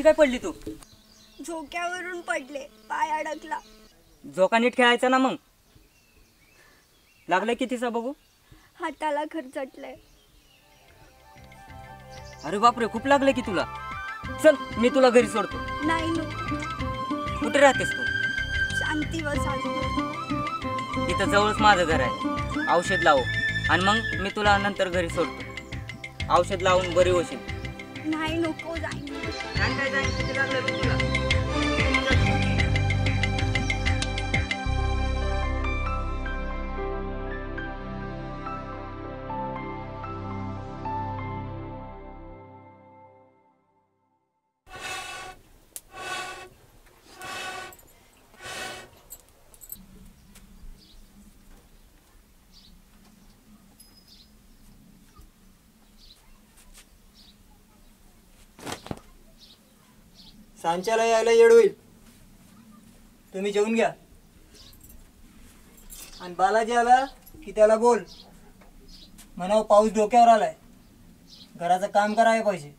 काय पडली तू? झोक्यावरून पडले, पाय अडकला. झोका नीट खेळायचा ना मग. लागलं कितीचा बघू? हाताला खरचटलंय. अरे बापरे, खूप लागलं की तुला. चल मी तुला घरी सोडतो. नाही नको. कुठे राहतेस तू? शांती वसाहत. इथं जवळच माझं घर आहे. औषध लावू आणि मग मी तुला नंतर घरी सोडतो. औषध लावून बरी होशील. नाही नको, जाईन. सांच्याला यायला येड होईल. तुम्ही जेवून घ्या. आणि बालाजी आला की त्याला बोल, म्हणावं पाऊस डोक्यावर आलाय, घराचं काम करायला पाहिजे,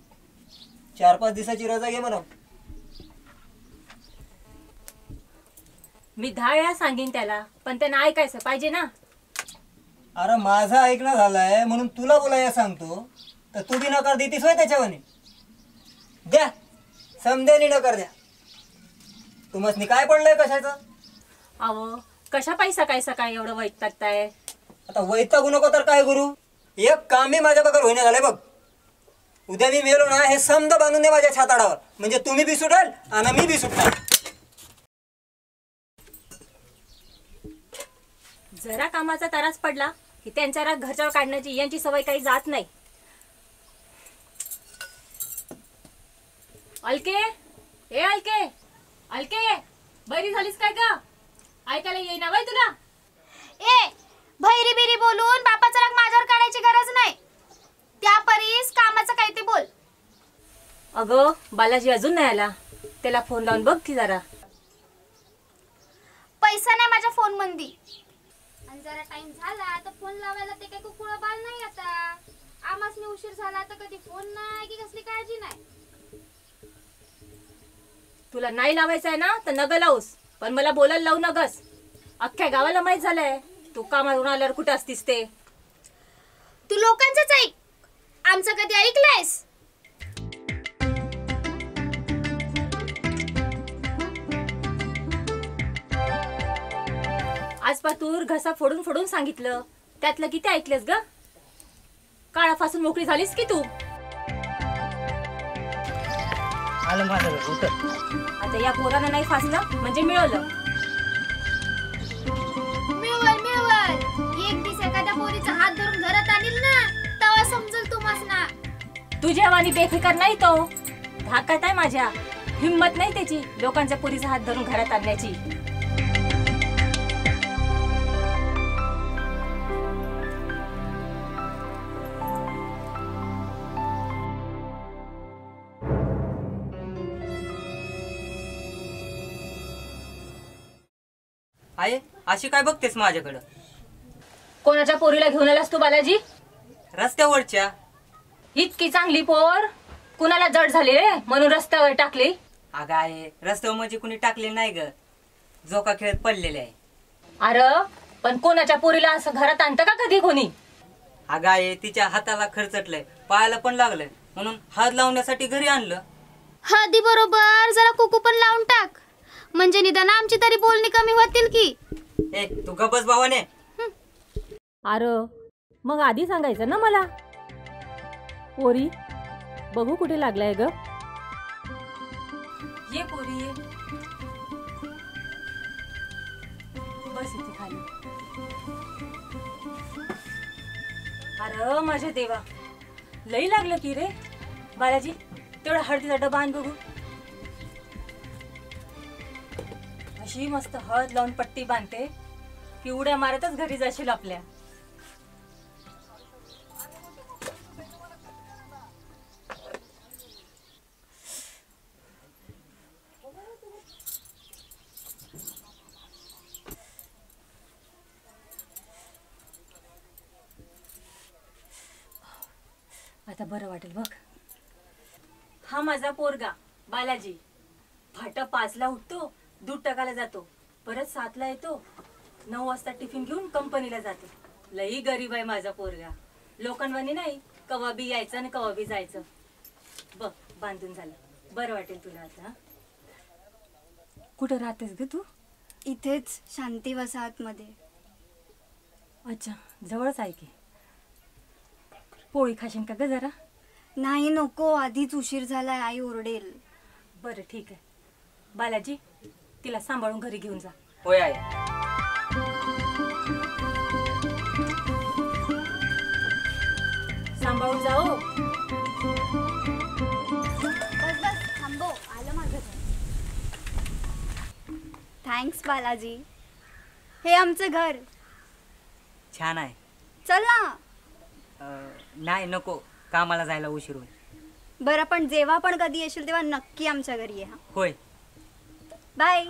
4-5 दिवसाची रजा घे म्हणावं. मी 10 वेळा सांगेन त्याला, पण त्यानं ऐकायचं पाहिजे ना. अरे माझा ऐकणं झालाय म्हणून तुला बोलायला सांगतो, तर तू बी नकार देतीस होय त्याच्यावानी. द्या समध्यानी नकार द्या. तुम्हाला काय पडलंय कशाचं? अहो कशा पैसा काय सकाळी एवढं वैतागताय? आता वैतागू नको तर काय करू? एक काम मी माझ्या बघा होईना झालंय बघ. उद्या मी मेलो ना, हे समद बांधून दे माझ्या छाताडावर, म्हणजे तुम्ही बी सुटाल आणि मी बी सुटणार. जरा कामाचा तरास पडला की त्यांच्या राग घरच्यावर काढण्याची यांची सवय काही जात नाही. अलके, ए अलके, अलके, बरी झालीस काय ग? ऐकायला येईना बाई तुला? ए भैरी बिरी बोलून बापाचा राग माझ्यावर काढायची गरज नाही. त्या परीस कामाचं काय ते बोल. अगं बालाजी अजून नाही आला, त्याला फोन लावून बघ की जरा. पैसा नाही माझ्या फोन मध्ये, आणि जरा टाइम झाला तर फोन लावायला ते काही कुकुळा बाल नाही. आता आमासने उशीर झाला तर कधी फोन नाही की कसली काळजी नाही. तुला नाही लावायचं आहे ना तर नग लावूस, पण मला बोलायला लावू नगस. अख्ख्या गावाला माहित झालंय तू कामावरून आल्यावर कुठं असतीस ते. तू लोकांचंच ऐक, आमचं कधी ऐकलंयस? आज पातूर घसा फोडून फोडून सांगितलं, त्यातलं किती ऐकलेस ग? काळापासून मोकळी झालीस की तू? आलं माझं घर उतर. आता या पोरानं नाही फासलं म्हणजे मिळवलं. मिळवल मिळवल, एक दिवस एखाद्या पोरीचा हात धरून घरात आणील ना, तेव्हा समजल तुम्हासना. तुझ्या वाणी बेफिकर नाही तो. धाकात आहे माझ्या, हिम्मत नाही त्याची लोकांच्या पोरीचा हात धरून घरात आणण्याची. आहे अशी काय बघतेस माझ्याकडं? कोणाच्या पोरीला घेऊन आलास तू बालाजी? रस्त्यावरच्या. इतकी चांगली पोर कुणाला जड झाली रे म्हणून रस्त्यावर टाकली? अगं आहे रस्त्यावर म्हणजे कुणी टाकले नाही ग, झोका खेळत पडलेले आहे. अरे पण कोणाच्या पोरीला असं घरात आणतं का कधी कोणी? अगं आहे तिच्या हाताला खरचटलंय, पायाला पण लागलंय, म्हणून हात लावण्यासाठी घरी आणलं. हळदी बरोबर जरा कुकू पण लावून टाक, म्हणजे निदान आमची तरी बोलणी कमी होतील की. ए तू गबस भावाने. अरे मग आधी सांगायचं ना मला. पोरी बघू कुठे लागलाय ग? ये पोरी ये, बस इथे खाली. अरे माझ्या देवा, लई लागलं की रे. बालाजी तेवढा हळदीचा डबा आण बघू. अशी मस्त हळद लावून पट्टी बांधते की उड्या मारतच घरी जाशील आपल्या. आता बरं वाटेल बघ. हा माझा पोरगा बालाजी फाटा 5ला उठतो, दूध टाकायला जातो, परत 7ला येतो, 9 वाजता टिफिन घेऊन कंपनीला जातो. लई गरीब आहे माझा पोरगा. लोकांवानी नाही, कवा बी यायचं आणि कवा बी जायचं. बघ बांधून झालं, बरं वाटेल तुला आता. हं? कुठं राहतेस ग तू? इथेच शांती वसाहतमध्ये. अच्छा, जवळच आहे की. पोळी खाशीन का ग जरा? नाही नको, आधीच उशीर झालाय, आई ओरडेल. बरं ठीक आहे. बालाजी तिला सांभाळून घरी घेऊन जा. होय आई. सांभाळून जा हो. बस बस थांबो, आलं माझं. थँक्स बालाजी. हे आमचं घर. छान आहे. चल ना. नाही नको, कामाला जायला उशीर होईल. बरं पण जेव्हा पण कधी येशील तेव्हा नक्की आमच्या घरी ये. हा होय. बाय.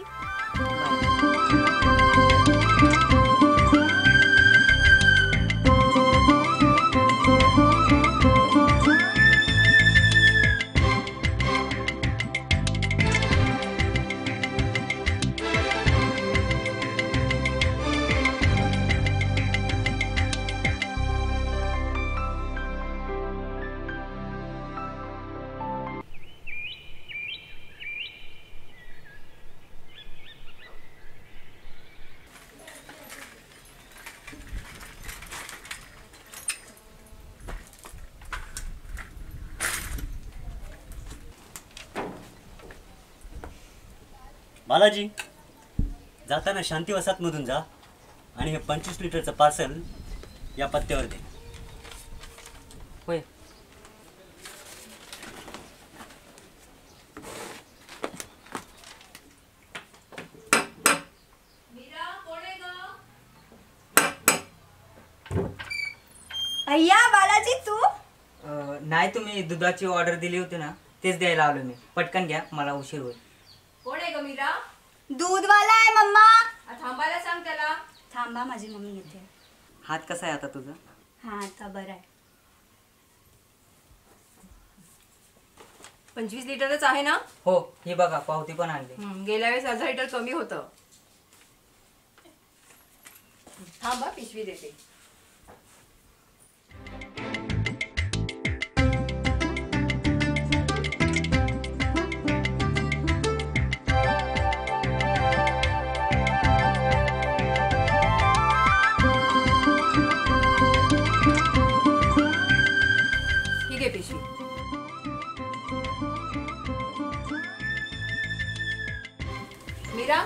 बालाजी जाताना शांती वसाहतमधून जा आणि हे 25 लिटरचं पार्सल या पत्त्यावर दे. होय. अय्या बालाजी तू. नाही, तुम्ही दुधाची ऑर्डर दिली होती ना, तेच द्यायला आलो मी. पटकन घ्या, मला उशीर होईल. कोण आहे ग मीरा? दूधवाला आहे मम्मा. थांबायला सांग त्याला. थांबा, माझी मम्मी येते. हात कसा आहे आता तुझा? हा आता बरं आहे. 25 लिटरच आहे ना? हो, ही बघा पावती पण आणली. गेल्या वेळेस अर्धा लिटर कमी होतं. थांबा पिशवी देते. ठीक आहे पिशवी. मीरा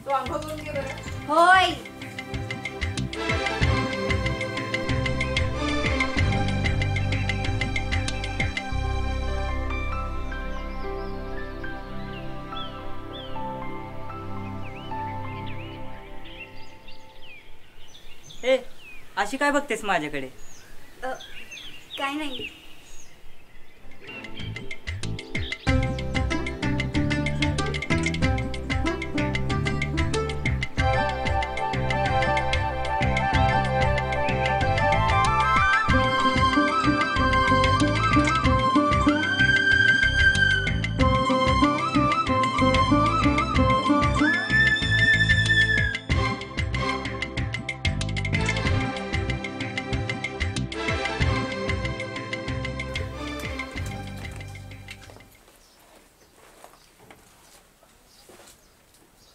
तू आंघोळ करून घे बरं. होय. ए, अशी काय बघतेस माझ्याकडे? काय नाही.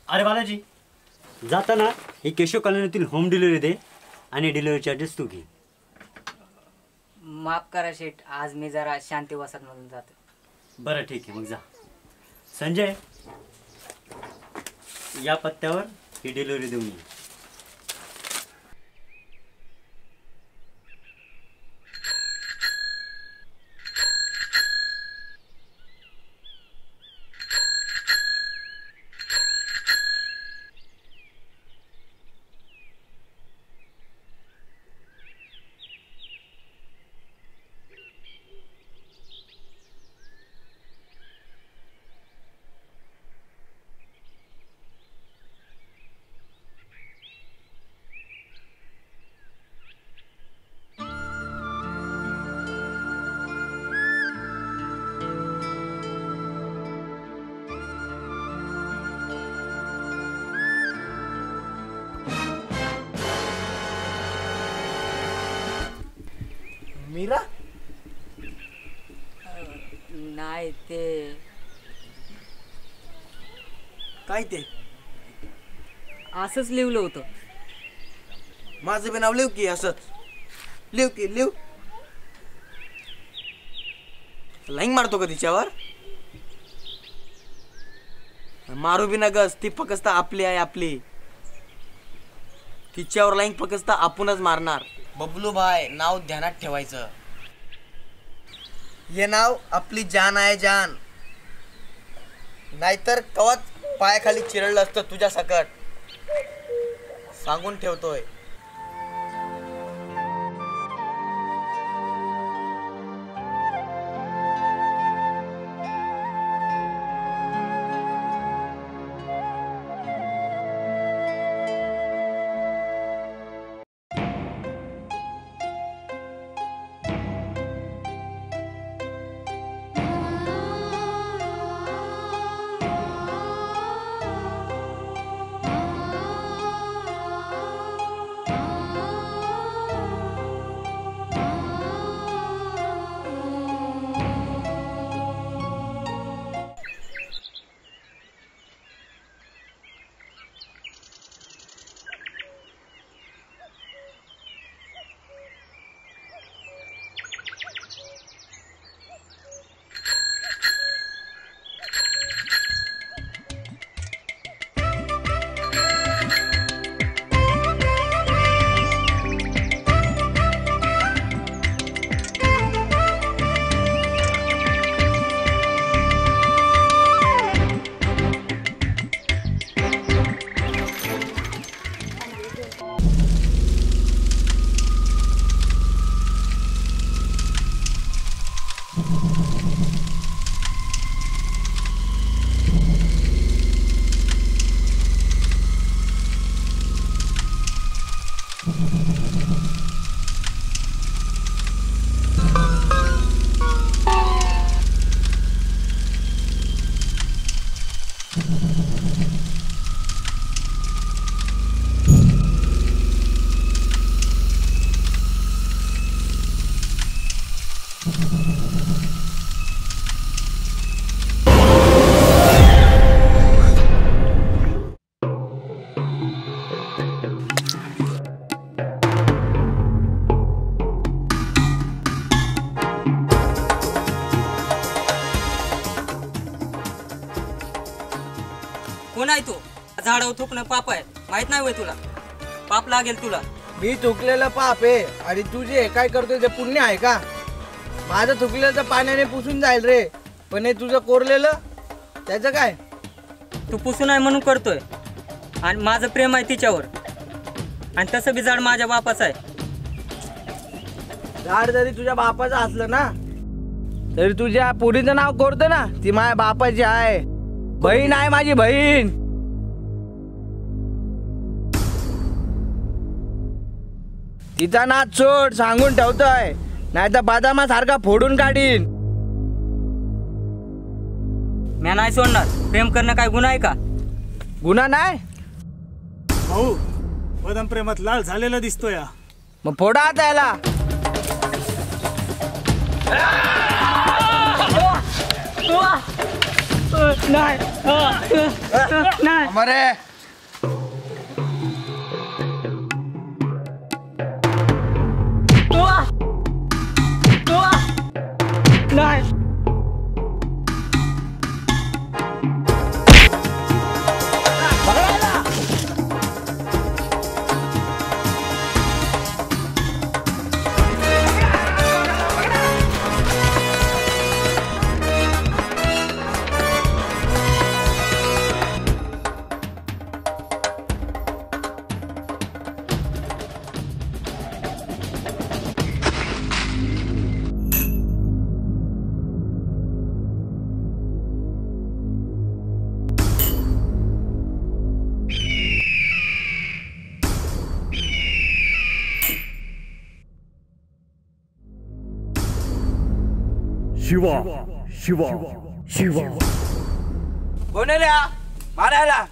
अरे बालाजी जाताना ही केशव कॉलनीतील होम डिलिव्हरी दे आणि डिलिव्हरी चार्जेस तू घे. माफ करा शेठ, आज मी जरा शांती वसाहतमधून जातो. बरं ठीक आहे, मग जा. संजय या पत्त्यावर ही डिलिव्हरी देऊन ये. मीरा नाही ते काय ते असंच लिहिलं होतं. माझं बी नाव लिव की असंच लिव की लिव. लाईंग मारतो का तिच्यावर? मारू बी नगस, ती फक्त आपली आहे आपली. तिच्यावर लाईंग फक्त आपणच मारणार. बबलू भाई नाव ध्यानात ठेवायचं. हे नाव आपली जान आहे जान. नाहीतर कवाच पायाखाली चिरडलं असतं तुझ्या सकट. सांगून ठेवतोय. कोण आहे तू? झाडावर थुकणं पाप आहे, माहित नाही होय तुला? पाप लागेल तुला. मी थुकलेलं पाप आहे आणि तू जे काय करतोय ते पुण्य आहे का? माझं थुकलेलं तर पाण्याने पुसून जाईल रे, पण हे तुझं कोरलेलं त्याचं काय? तू पुसून आहे म्हणून करतोय, आणि माझं प्रेम आहे तिच्यावर, आणि तसं बी झाड माझ्या बापाचं आहे. झाड जरी तुझ्या बापाचं असलं ना तरी तुझ्या पुरीचं नाव कोरतं ना, ती माझ्या बापाची आहे. बहीण आहे माझी बहीण. तिचा नाच सोड, सांगून ठेवतोय, नाही तर बदामासारखा फोडून काढीन. मी नाही सोडणार. प्रेम करणं काय गुन्हा आहे का? गुन्हा नाही. भाऊ बदम प्रेमात लाल झालेला दिसतोय. मग फोडा आता याला. अमरे शिवा शिवा शिवा कोणेल्या मारायला.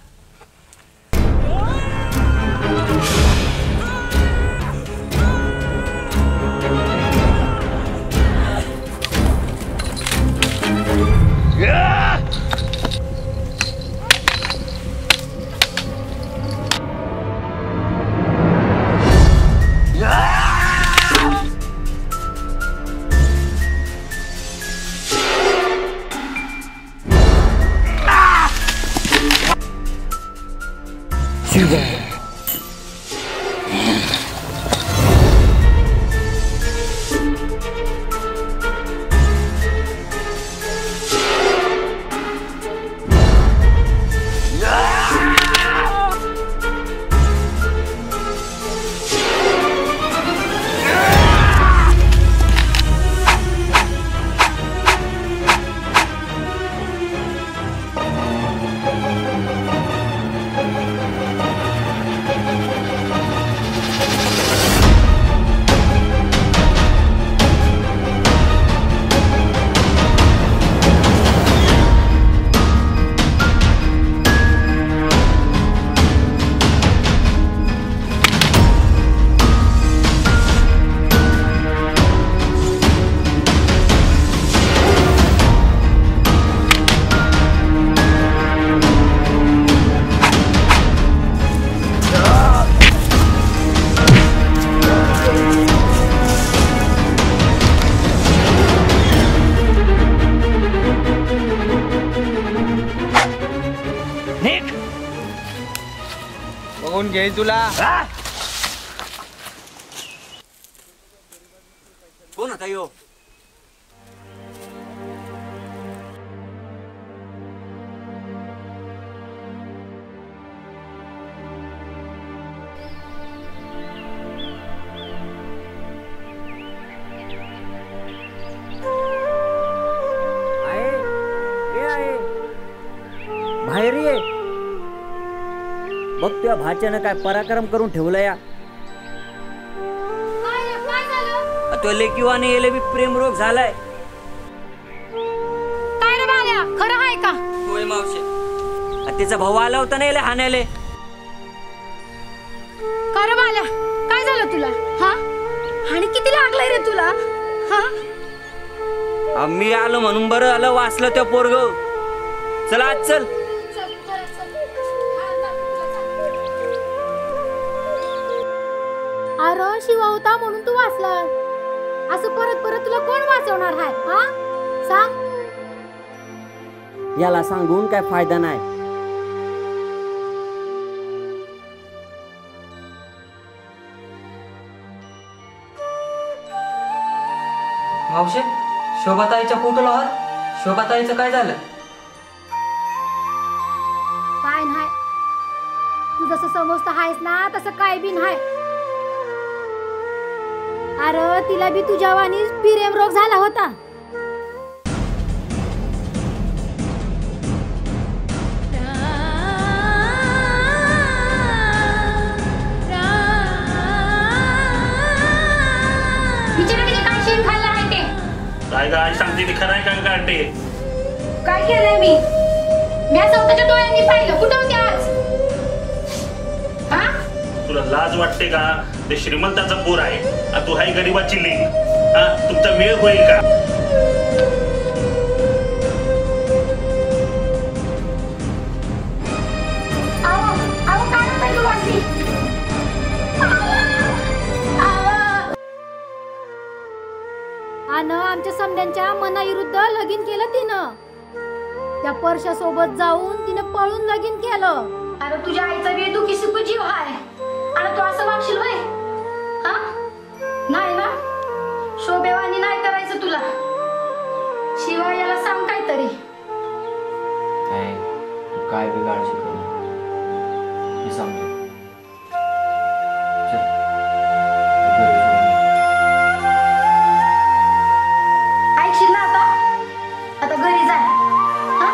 बघून घे तुला. कोण होता यो? बाहेर ये. बघ तुझ्या भाच्यानं काय पराक्रम करून ठेवलं या. काय झालं? तो लेकीवाने येले बी प्रेम रोग झालाय. काय रे बाळ्या, खरं आहे का? होय मावशे. तिचा भाऊ आला होता ना याला हाणायले. का रे बाळ्या, काय झालं तुला? हा, आणि किती लागलंय रे तुला? हा, मी आलो म्हणून बरं आलं, वाचलं त्या पोरग. चला आज चल. अरे शिवा होता म्हणून तू वाचला. असं परत परत तुला कोण वाचवणार आहे? हा, सांग. याला सांगून काय फायदा नाही. मावशे, शोभाताईच्या फोटोला हार. शोभाताईचं काय झालं? काय नाही, तू जसं समजत आहेस ना तसं काय बी नाही. अरे तिला बी तुझ्या वाणी प्रेम रोग झाला होता. काय काय सांगते ते खरं आहे का गाठे? काय केलंय मी? मी स्वतःच्या डोळ्यांनी पाहिलं. कुठं होती आज? हा, तुला लाज वाटते का? ते श्रीमंताचा पोर आहे आणि तू हाय गरीबाची लेक. हा, तुमचा मेळ होईल का? आणि आमच्या समध्यांच्या मनाविरुद्ध लगीन केलं तिनं. त्या परशा सोबत जाऊन तिने पळून लगीन केलं. अरे तुझ्या आईचा बी दुखी सुखी जीव आहे आणि तू असं वागशील होय? हा, नाही ना, शोभेवानी नाही करायचं तुला. शिवाय याला सांग काहीतरी. काय बी काळजी करू, मी सांगतो. ऐकशील ना आता? आता घरी जा. हा,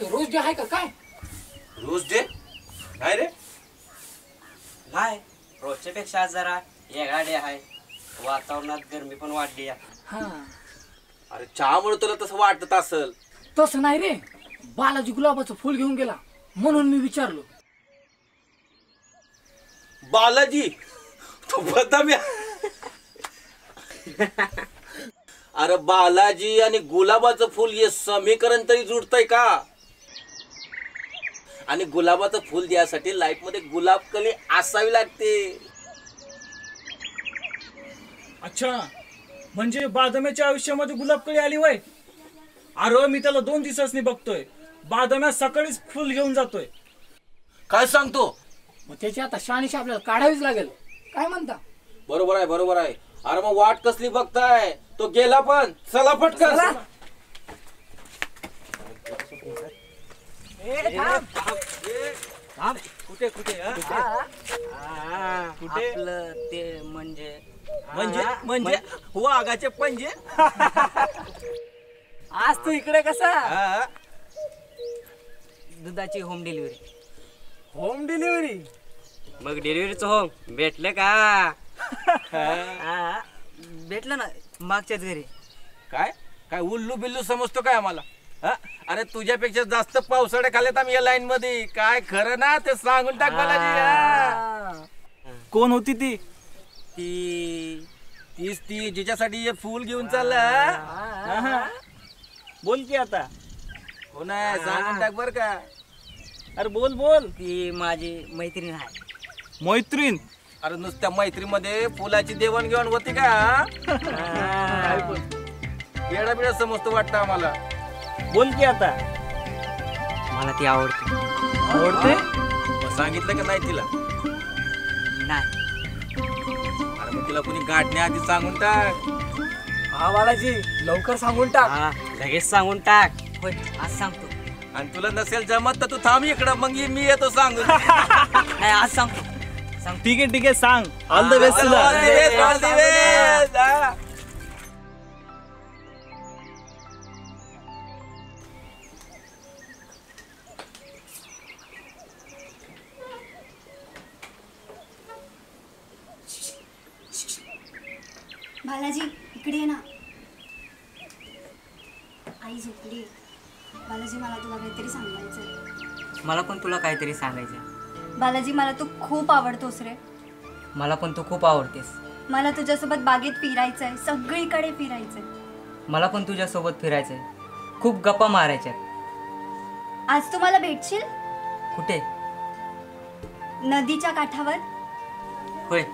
रोज डे आहे का काय? रोज डे काय रे? नाही, रोजच्या पेक्षा आज जरा वेगळा डे आहे. वातावरणात गरमी पण वाढली आहे. हा, अरे चहामुळे तुला तसं वाटत असल. तसं नाही रे, बालाजी गुलाबाचं फुल घेऊन गेला म्हणून मी विचारलो. बालाजी तो बदाम्या. अरे बालाजी आणि गुलाबाचं फुल हे समीकरण तरी जुळतंय का? आणि गुलाबाचं फुल द्यासाठी लाईफ मध्ये गुलाब कली असावी लागते. अच्छा, म्हणजे बादम्याच्या आयुष्यामध्ये गुलाबकळी आली वय. अरे मी त्याला 2 दिवसांनी बघतोय. बादम्या सकाळीच फुल घेऊन जातोय. काय सांगतो? मग त्याची आता शानिशी आपल्याला काढावीच लागेल. काय म्हणता? बरोबर आहे, बरोबर आहे. अरे मग वाट कसली बघताय? तो गेला पण. चला पटकन. कुठे कुठे कुठे आपलं ते म्हणजे म्हणजे म्हणजे वाघाचे पंजे. आज तू इकडे कसा? दुधाची होम डिलिव्हरी. Home delivery? मग डिलिव्हरीचं होम भेटलं का? भेटलं ना मागच्याच घरी. काय काय उल्लू बिल्लू समजतो काय आम्हाला? अरे तुझ्यापेक्षा जास्त पावसाळ्या खाल्यात आम्ही या लाईन मध्ये. काय खरं ना ते सांगून टाक मला. कोण होती ती? तीच ती जिच्यासाठी हे फुल घेऊन चालला. बोल की आता. हो ना, सांगून टाक बर का. अरे बोल बोल. ती माझी मैत्रीण आहे. मैत्रीण? अरे नुसत्या मैत्रीमध्ये फुलाची देवाणघेवाण होती का? येडा बिडा समजतो वाटतं आम्हाला. बोल की आता. मला ती आवडते. आवडते? सांगितलं का नाही तिला? नाही. अरे मग तिला कुणी गाठण्याआधी सांगून टाक. हा बालाजी, लवकर सांगून टाक. लगेच सांगून टाक. होय, आज सांगतो. आणि तुला नसेल जमत तर तू थांब इकडं, मग मी येतो सांगून. नाही, आज सांगतो. ठीक आहे ठीक आहे, सांग. ऑल द बेस्ट तुला. All the best. बालाजी इकडे ये ना. आई झोपली. बालाजी मला तुला काहीतरी सांगायचंय. मला पण तुला काहीतरी सांगायचं. बालाजी मला तू खूप आवडतोस रे. मला पण तू खूप आवडतेस. मला तुझ्यासोबत बागेत फिरायचंय, सगळीकडे फिरायचंय. मला पण तुझ्यासोबत फिरायचंय. खूप गप्पा मारायच्यात. आज तू मला भेटशील? कुठे? नदीच्या काठावर. होय.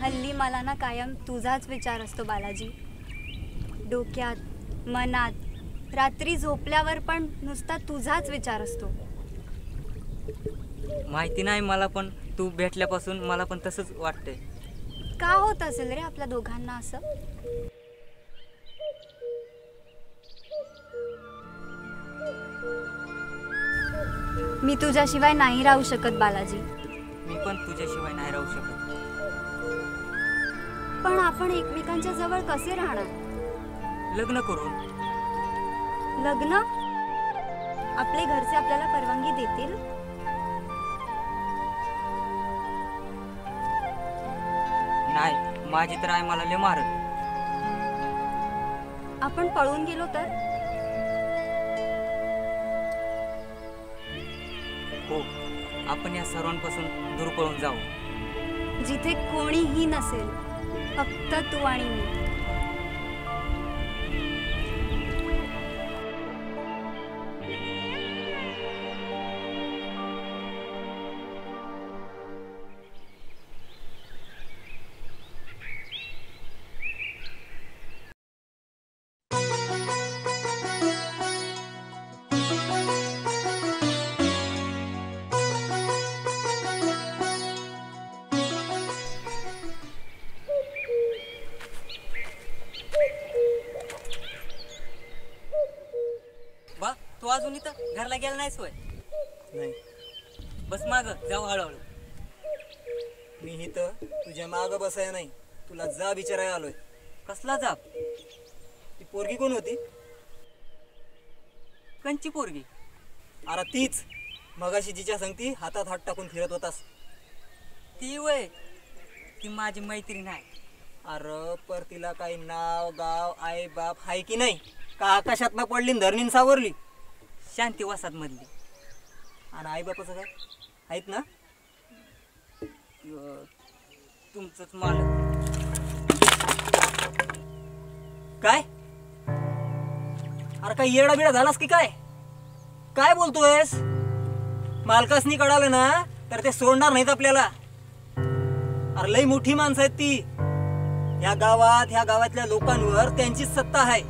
हल्ली मला ना कायम तुझाच विचार असतो बालाजी. डोक्यात, मनात, रात्री झोपल्यावर पण नुसता तुझाच विचार असतो. माहिती नाही मला, पण तू भेटल्यापासून मला पण तसंच वाटतंय. का होत असेल रे आपल्या दोघांना असं? मी तुझ्याशिवाय नाही राहू शकत बालाजी. मी पण तुझ्याशिवाय नाही राहू शकत. पण आपण एकमेकांच्या जवळ कसे राहणार? लग्न करून. लग्न? आपले घरचे आपल्याला परवानगी देतील? नाही, माझी तर आई मला लय मारत. आपण पळून गेलो तर? हो, आपण या सर्वांपासून दूर पळून जाऊ. जिथे कोणीही नसेल, फक्त तू आणि मी. अजून इथं घरला गेला नाहीस होय? नाही. बस माग जाऊ हळूहळू. मी इथं तुझ्या माग बसाय नाही, तुला जा विचारायला आलोय. कसला जाप? ती पोरगी कोण होती? कंची पोरगी? अरे तीच मगाशी जिच्या संगती हातात हात टाकून फिरत होतास. ती वय? ती माझी मैत्रीण आहे. अरे पर तिला काही नाव गाव आई बाप हाय की नाही? का आकाशात ना पडली धरणीन सावरली? शांती वसात मधली. आणि आई बापाचं काय आहेत ना? तुमचंच मालक. काय? अरे काय येडा बिडा झालास की काय? काय बोलतोयस? मालकासनी कळालं ना तर ते सोडणार नाहीत आपल्याला. अरे लई मोठी माणसं आहेत ती. ह्या गावातल्या लोकांवर त्यांची सत्ता आहे.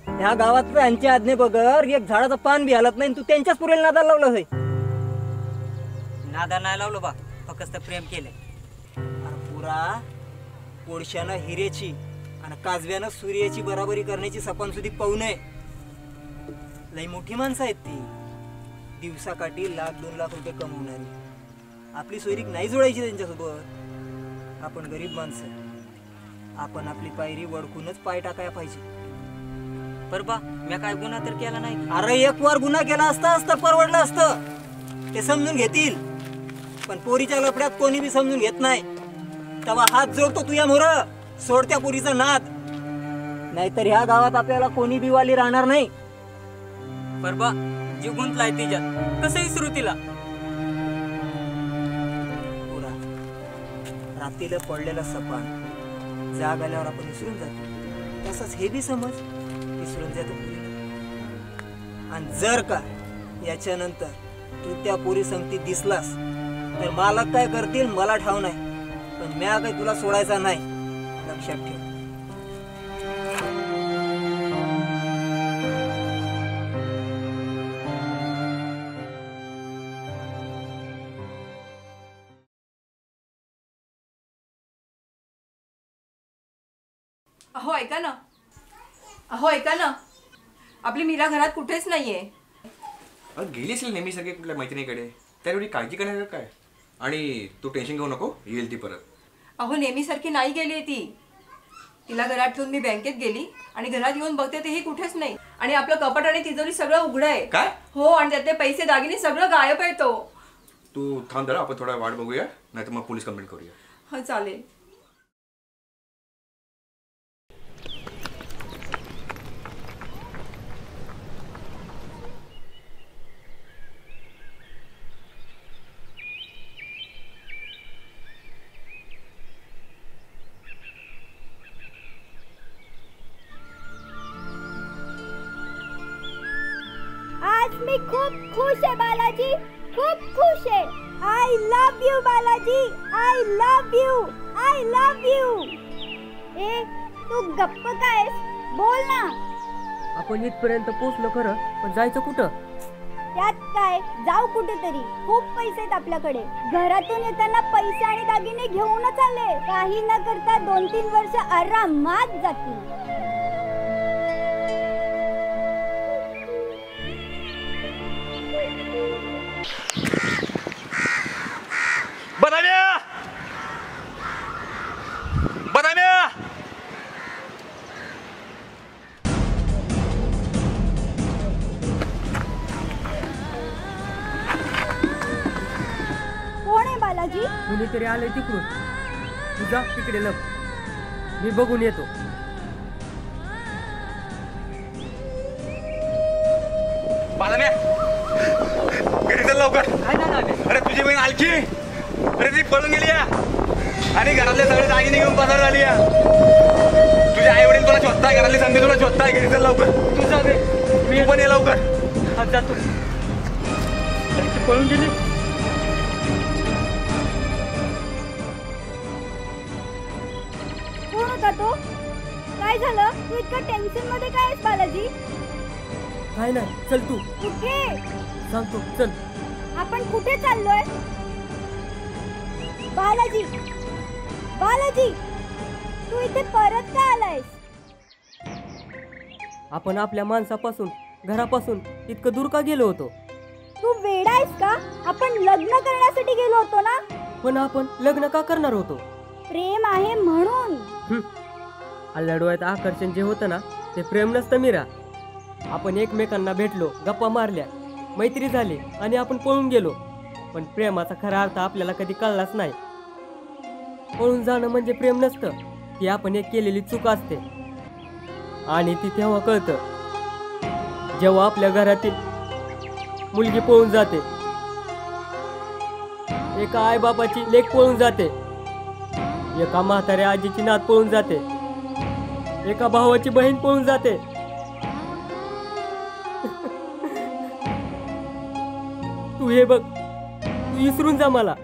ह्या गावात त्यांच्या आज्ञे बगर एक झाडाचं पान बी हलत नाही. तू त्यांच्याच पुरेल नादाला लावलं. नादा नाही लावलं बा, फक्त प्रेम केलंय. अरे पुरा कोळशानं हिरेची आणि काजव्यानं सूर्याची बराबरी करण्याची सपन सुधी पाहू नये. लई मोठी माणसं आहेत ती. दिवसाकाठी 1,00,000-2 लाख रुपये कमवणारी. आपली सोयरीक नाही जोडायची त्यांच्यासोबत. आपण गरीब माणसं, आपण आपली पायरी वडकूनच पाय टाकायला पाहिजे. बा मी काय गुन्हा तर केला नाही. अरे एक वार गुन्हा केला असता परवडलं असतं. ते समजून घेतील, पण पोरीच्या लफड्यात कोणी बी समजून घेत नाही. तेव्हा हात जोडतो तुझ्या मोर, सोड त्या पोरीचा नाद. नाहीतर ह्या गावात आपल्याला कोणी बी वाली राहणार नाही. बा जीव गुंतलाय तिच्यात, कसं विसरू तिला? रात्रीला पडलेला सपान जाग आल्यावर आपण विसरून जातो. तसंच हे बी समज विसरून जातो पुरीला. आणि जर का याच्यानंतर तू त्या पोरी संगती दिसलास तर मालक काय करतील मला ठाव नाही, पण म्या काही तुला सोडायचा नाही, लक्षात ठेव. अहो ऐका ना, अहो ऐका ना, आपली मीरा घरात कुठेच नाहीये. गेली असेल नेहमी सगळे कुठल्या मैत्रिणीकडे. त्यावेळी काळजी करण्याचं काय? आणि तू टेन्शन घेऊ नको, येईल ती परत. अहो नेहमीसारखी नाही गेली ती. तिला घरात ठेवून मी बँकेत गेली आणि घरात येऊन बघते तेही कुठेच नाही. आणि आपलं कपाट आणि तिजोरी सगळं उघडं आहे. काय? हो, आणि त्यातले पैसे दागिने सगळं गायब आहे. तो तू थांब जरा, आपण थोडा वाट बघूया, नाहीतर मग पोलीस कंप्लेंट करूया. हा चालेल. आज मी खूप खुश आहे बालाजी, खूप खुश आहे. I love you Balaji, I love you, I love you. ए तू गप्प कायस? बोल ना. आपण इथपर्यंत पोहोचलो खरं, पण जायचं कुठं? त्यात काय, जाऊ कुठेतरी. खूप पैसे आहेत आपल्याकडे. घरातून येताना पैसे आणि दागिने घेऊनच आले. काही न करता 2-3 वर्ष आरामात जातील. बदाम्या! कोण आहे बालाजी? कुणीतरी आलंय तिकडून. तू जा तिकडे लप, मी बघून येतो. बदाम्या! घरी चल लवकर. अरे तुझी बहीण आलची, अरे ती पळून गेली आणि घरातले सगळे दागिने घेऊन पसार झाली. तुझे आई वडील तुला शोधताय, घरातली संधी तुला शोधताय. घरी चल लवकर. तू जा, मी पण ये लवकर. आज जातो. पळून गेली. कोण होता तो? काय झालं? तू इतका टेन्शन मध्ये काय आहेस बालाजी? काय नाही, चल तू. कुठे? सांगतो, चल. आपण कुठे चाललोय? बालाजी, बालाजी, तू इथे परत का आलायस? आपण आपल्या माणसापासून घरापासून इतकं दूर का गेलो होतो? तू वेडा आहेस का? आपण लग्न करण्यासाठी गेलो होतो ना. पण आपण लग्न का करणार होतो? प्रेम आहे म्हणून. अल्लाडोळ्यात आकर्षण जे होतं ना ते प्रेम नसतं मीरा. आपण एकमेकांना भेटलो, गप्पा मारल्या, मैत्री झाली आणि आपण पळून गेलो. पण प्रेमाचा खरा अर्थ आपल्याला कधी कळलाच नाही. पळून जाणं म्हणजे प्रेम नसतं, ती आपण एक केलेली चूक असते. आणि ती तेव्हा कळतं जेव्हा आपल्या घरातील मुलगी पळून जाते, एका आईबापाची लेक पळून जाते, एका म्हाताऱ्या आजीची नात पळून जाते, एका भावाची बहीण पळून जाते. तू हे बघ, तू विसरून जा मला.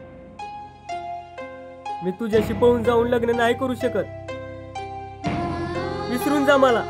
मी तुझ्याशी पळून जाऊन लग्न नाही करू शकत. विसरून जा मला.